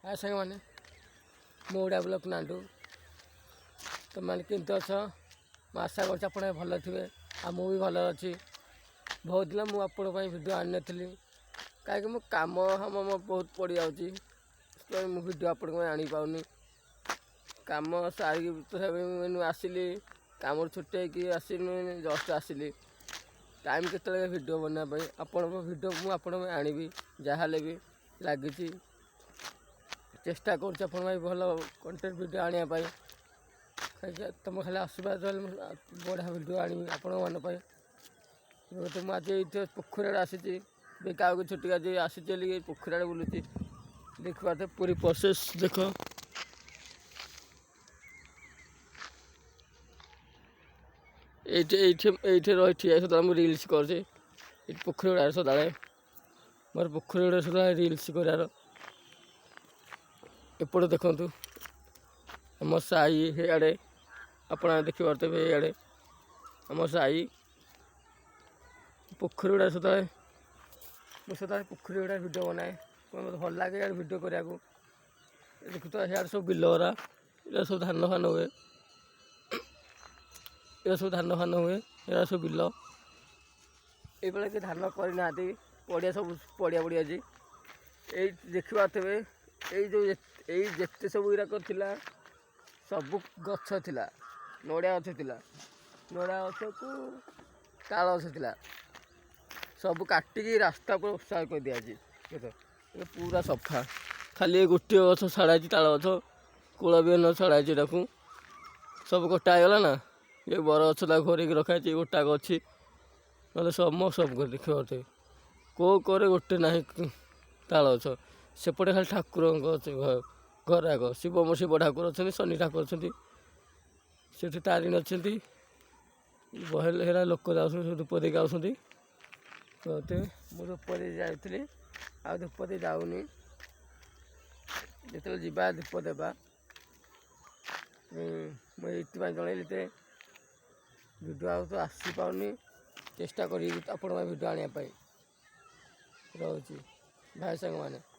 हाय सांग मैंने मोड़ा ब्लॉक नाडू तो मैंने किंतु अछ मैं आशा कर भल थे आ मु भी भल अच्छी बहुत दिन मुझे भिड आनी नी कहीं मो कम हम बहुत पड़ जाऊँगी भिड आप आनी पाऊनी कम सारी तो आसिली कम छुट्टी आसनी जस्ट आसिली टाइम के भिड बनाई आपण भिड मुझे आनी जहाँ भी लगी चेष्टा कर भल कंटेंट भिड आने तुम खाली आशीर्वाद बढ़िया भिड आनी आपण मन तो मुझे ये पोखरी आड़े आसी क्या छुट्टी आज आसी पोखरी आड़े बुलूची देखा तो पूरी प्रोसेस देख ये रही ठिया सदा मुझे रिल्स कर पोखरी गुड़ा सदा मोर पोखरी गुड़ा सदा रिल्स करार एपटे देखु आम साई आड़े आप देखिपे ये आम साई पोखरी गुड़ा सदा मुझे पोखरी गुड़ा भिड बनाए मत भल लगे भिड करने को देखु तो यार सब बिलरा ये सब धान फान हुए ये सब धान फान हुए ये सब बिल ये कि धान करना पड़िया सब पड़िया पड़िया ये देखा थे ये जिते सब गुराक सब गछ थिला नड़िया गछ थिला नड़िया गछ को ताल गछ थिला सब काटिकी रास्ता पर उत्साह कर दिया पूरा सफा खाली गोटे गछ छड़ा ताल गछ कूल भी न छड़ा सब कटागला ना ये बर गछ घोर रखाई गोटा अच्छी ना सब देखिए कौ करे गोटे ना ताल गछ सेपटे खाली ठाकुर घर आग शिव ठाकुर अच्छा शनि ठाकुर अच्छा से तारिणी अच्छा बहल लोक जाऊँ धूप दे आते मुझे धूप दे जाती आ धूप दे जाऊनी जो जा धूप देवा मुझे जनइली भिड तो आसी पाऊनी चेष्टा करी भिड आने रोचे भाई सांग मैंने।